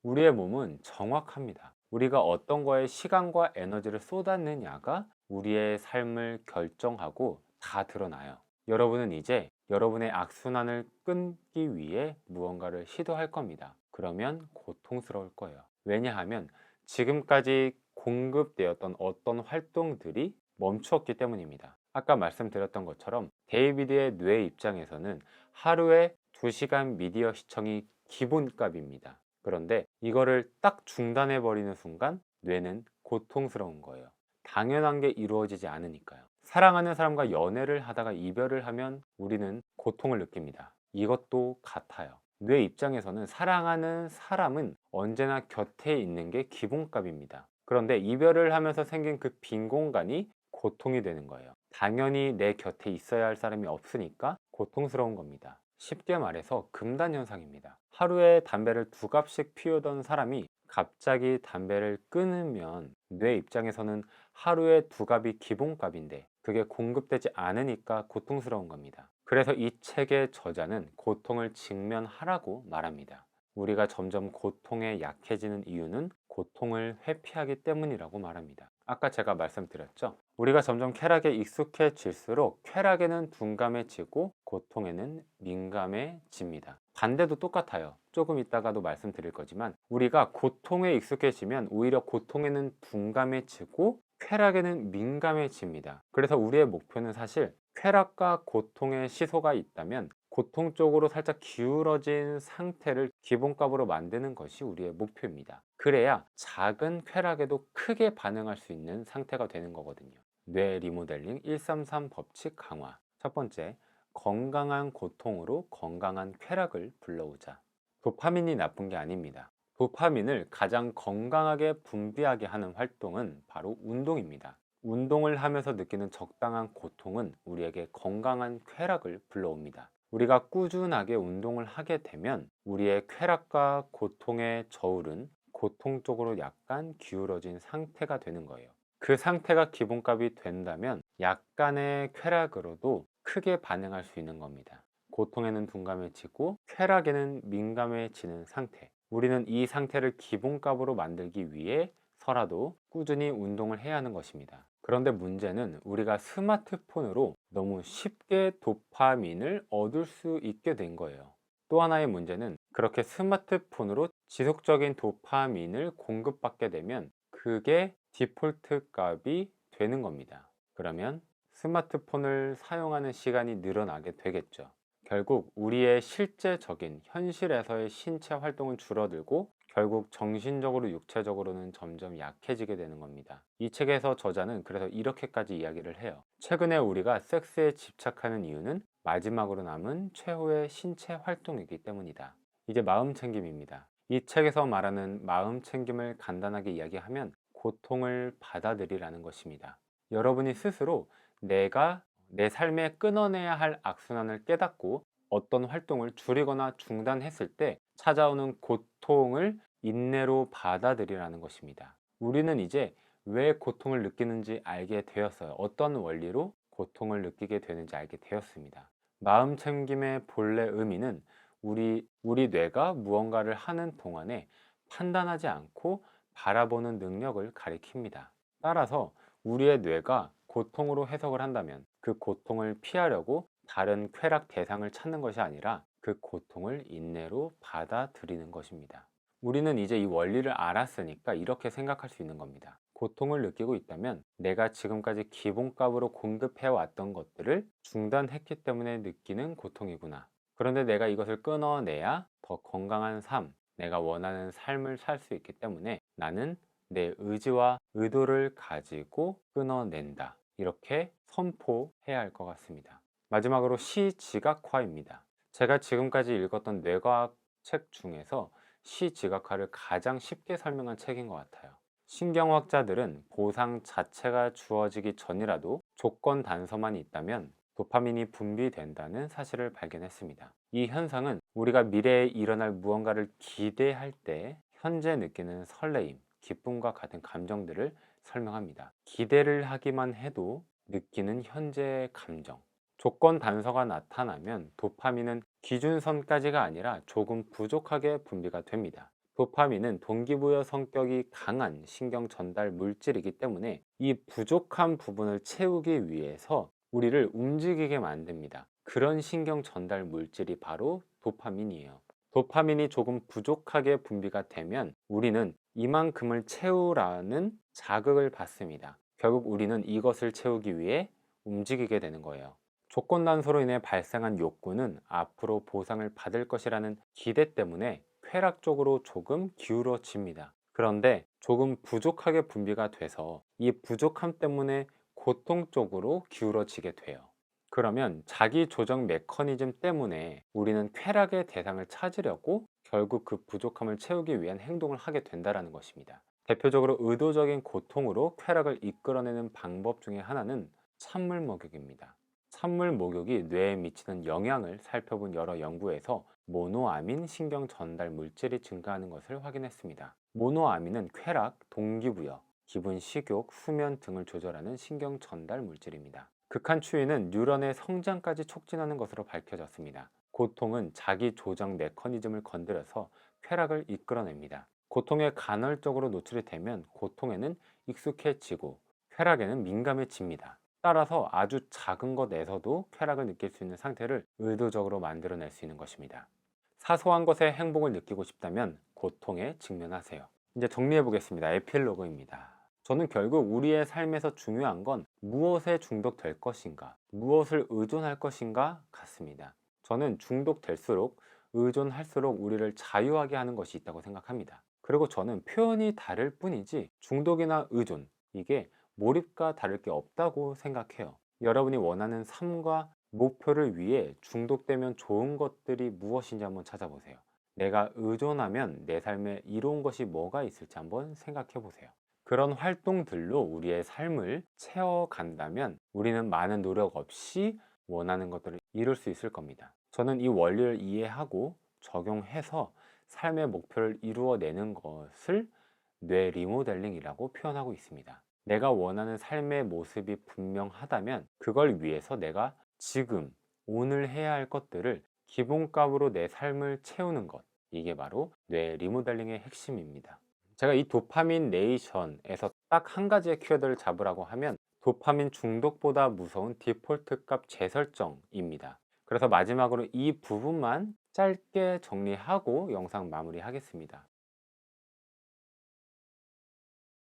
우리의 몸은 정확합니다. 우리가 어떤 거에 시간과 에너지를 쏟았느냐가 우리의 삶을 결정하고 다 드러나요. 여러분은 이제 여러분의 악순환을 끊기 위해 무언가를 시도할 겁니다. 그러면 고통스러울 거예요. 왜냐하면 지금까지 공급되었던 어떤 활동들이 멈추었기 때문입니다. 아까 말씀드렸던 것처럼 데이비드의 뇌 입장에서는 하루에 2시간 미디어 시청이 기본값입니다. 그런데 이거를 딱 중단해 버리는 순간 뇌는 고통스러운 거예요. 당연한 게 이루어지지 않으니까요. 사랑하는 사람과 연애를 하다가 이별을 하면 우리는 고통을 느낍니다. 이것도 같아요. 뇌 입장에서는 사랑하는 사람은 언제나 곁에 있는 게 기본값입니다. 그런데 이별을 하면서 생긴 그 빈 공간이 고통이 되는 거예요. 당연히 내 곁에 있어야 할 사람이 없으니까 고통스러운 겁니다. 쉽게 말해서 금단 현상입니다. 하루에 담배를 2갑씩 피우던 사람이 갑자기 담배를 끊으면 뇌 입장에서는 하루에 2갑이 기본값인데 그게 공급되지 않으니까 고통스러운 겁니다. 그래서 이 책의 저자는 고통을 직면하라고 말합니다. 우리가 점점 고통에 약해지는 이유는 고통을 회피하기 때문이라고 말합니다. 아까 제가 말씀드렸죠. 우리가 점점 쾌락에 익숙해질수록 쾌락에는 둔감해지고 고통에는 민감해집니다. 반대도 똑같아요. 조금 이따가도 말씀드릴 거지만 우리가 고통에 익숙해지면 오히려 고통에는 둔감해지고 쾌락에는 민감해집니다. 그래서 우리의 목표는 사실 쾌락과 고통의 시소가 있다면 고통 쪽으로 살짝 기울어진 상태를 기본값으로 만드는 것이 우리의 목표입니다. 그래야 작은 쾌락에도 크게 반응할 수 있는 상태가 되는 거거든요. 뇌 리모델링 133 법칙 강화. 첫 번째, 건강한 고통으로 건강한 쾌락을 불러오자. 도파민이 나쁜 게 아닙니다. 도파민을 가장 건강하게 분비하게 하는 활동은 바로 운동입니다. 운동을 하면서 느끼는 적당한 고통은 우리에게 건강한 쾌락을 불러옵니다. 우리가 꾸준하게 운동을 하게 되면 우리의 쾌락과 고통의 저울은 고통 쪽으로 약간 기울어진 상태가 되는 거예요. 그 상태가 기본값이 된다면 약간의 쾌락으로도 크게 반응할 수 있는 겁니다. 고통에는 둔감해지고 쾌락에는 민감해지는 상태. 우리는 이 상태를 기본값으로 만들기 위해서라도 꾸준히 운동을 해야 하는 것입니다. 그런데 문제는 우리가 스마트폰으로 너무 쉽게 도파민을 얻을 수 있게 된 거예요. 또 하나의 문제는 그렇게 스마트폰으로 지속적인 도파민을 공급받게 되면 그게 디폴트 값이 되는 겁니다. 그러면 스마트폰을 사용하는 시간이 늘어나게 되겠죠. 결국 우리의 실제적인 현실에서의 신체 활동은 줄어들고 결국 정신적으로 육체적으로는 점점 약해지게 되는 겁니다. 이 책에서 저자는 그래서 이렇게까지 이야기를 해요. 최근에 우리가 섹스에 집착하는 이유는 마지막으로 남은 최후의 신체 활동이기 때문이다. 이제 마음 챙김입니다. 이 책에서 말하는 마음 챙김을 간단하게 이야기하면 고통을 받아들이라는 것입니다. 여러분이 스스로 내가 내 삶에 끊어내야 할 악순환을 깨닫고 어떤 활동을 줄이거나 중단했을 때 찾아오는 고통을 인내로 받아들이라는 것입니다. 우리는 이제 왜 고통을 느끼는지 알게 되었어요. 어떤 원리로 고통을 느끼게 되는지 알게 되었습니다. 마음 챙김의 본래 의미는 우리 뇌가 무언가를 하는 동안에 판단하지 않고 바라보는 능력을 가리킵니다. 따라서 우리의 뇌가 고통으로 해석을 한다면 그 고통을 피하려고 다른 쾌락 대상을 찾는 것이 아니라 그 고통을 인내로 받아들이는 것입니다. 우리는 이제 이 원리를 알았으니까 이렇게 생각할 수 있는 겁니다. 고통을 느끼고 있다면 내가 지금까지 기본값으로 공급해왔던 것들을 중단했기 때문에 느끼는 고통이구나. 그런데 내가 이것을 끊어내야 더 건강한 삶, 내가 원하는 삶을 살 수 있기 때문에 나는 내 의지와 의도를 가지고 끊어낸다. 이렇게 선포해야 할 것 같습니다. 마지막으로 시지각화입니다. 제가 지금까지 읽었던 뇌과학 책 중에서 시지각화를 가장 쉽게 설명한 책인 것 같아요. 신경학자들은 보상 자체가 주어지기 전이라도 조건 단서만 있다면 도파민이 분비된다는 사실을 발견했습니다. 이 현상은 우리가 미래에 일어날 무언가를 기대할 때 현재 느끼는 설레임, 기쁨과 같은 감정들을 설명합니다. 기대를 하기만 해도 느끼는 현재의 감정. 조건 단서가 나타나면 도파민은 기준선까지가 아니라 조금 부족하게 분비가 됩니다. 도파민은 동기부여 성격이 강한 신경 전달 물질이기 때문에 이 부족한 부분을 채우기 위해서 우리를 움직이게 만듭니다. 그런 신경 전달 물질이 바로 도파민이에요. 도파민이 조금 부족하게 분비가 되면 우리는 이만큼을 채우라는 자극을 받습니다. 결국 우리는 이것을 채우기 위해 움직이게 되는 거예요. 조건 단서로 인해 발생한 욕구는 앞으로 보상을 받을 것이라는 기대 때문에 쾌락 쪽으로 조금 기울어집니다. 그런데 조금 부족하게 분비가 돼서 이 부족함 때문에 고통 쪽으로 기울어지게 돼요. 그러면 자기 조정 메커니즘 때문에 우리는 쾌락의 대상을 찾으려고 결국 그 부족함을 채우기 위한 행동을 하게 된다는 것입니다. 대표적으로 의도적인 고통으로 쾌락을 이끌어내는 방법 중에 하나는 찬물 목욕입니다. 찬물 목욕이 뇌에 미치는 영향을 살펴본 여러 연구에서 모노아민 신경 전달 물질이 증가하는 것을 확인했습니다. 모노아민은 쾌락, 동기부여, 기분 식욕, 수면 등을 조절하는 신경 전달 물질입니다. 극한 추위는 뉴런의 성장까지 촉진하는 것으로 밝혀졌습니다. 고통은 자기 조정 메커니즘을 건드려서 쾌락을 이끌어냅니다. 고통에 간헐적으로 노출이 되면 고통에는 익숙해지고 쾌락에는 민감해집니다. 따라서 아주 작은 것에서도 쾌락을 느낄 수 있는 상태를 의도적으로 만들어낼 수 있는 것입니다. 사소한 것에 행복을 느끼고 싶다면 고통에 직면하세요. 이제 정리해 보겠습니다. 에필로그입니다. 저는 결국 우리의 삶에서 중요한 건 무엇에 중독될 것인가, 무엇을 의존할 것인가 같습니다. 저는 중독될수록 의존할수록 우리를 자유하게 하는 것이 있다고 생각합니다. 그리고 저는 표현이 다를 뿐이지 중독이나 의존, 이게 몰입과 다를 게 없다고 생각해요. 여러분이 원하는 삶과 목표를 위해 중독되면 좋은 것들이 무엇인지 한번 찾아보세요. 내가 의존하면 내 삶에 이로운 것이 뭐가 있을지 한번 생각해 보세요. 그런 활동들로 우리의 삶을 채워간다면 우리는 많은 노력 없이 원하는 것들을 이룰 수 있을 겁니다. 저는 이 원리를 이해하고 적용해서 삶의 목표를 이루어내는 것을 뇌 리모델링이라고 표현하고 있습니다. 내가 원하는 삶의 모습이 분명하다면 그걸 위해서 내가 지금, 오늘 해야 할 것들을 기본값으로 내 삶을 채우는 것, 이게 바로 뇌 리모델링의 핵심입니다. 제가 이 도파민 네이션에서 딱 한 가지의 키워드를 잡으라고 하면 도파민 중독보다 무서운 디폴트 값 재설정입니다. 그래서 마지막으로 이 부분만 짧게 정리하고 영상 마무리 하겠습니다.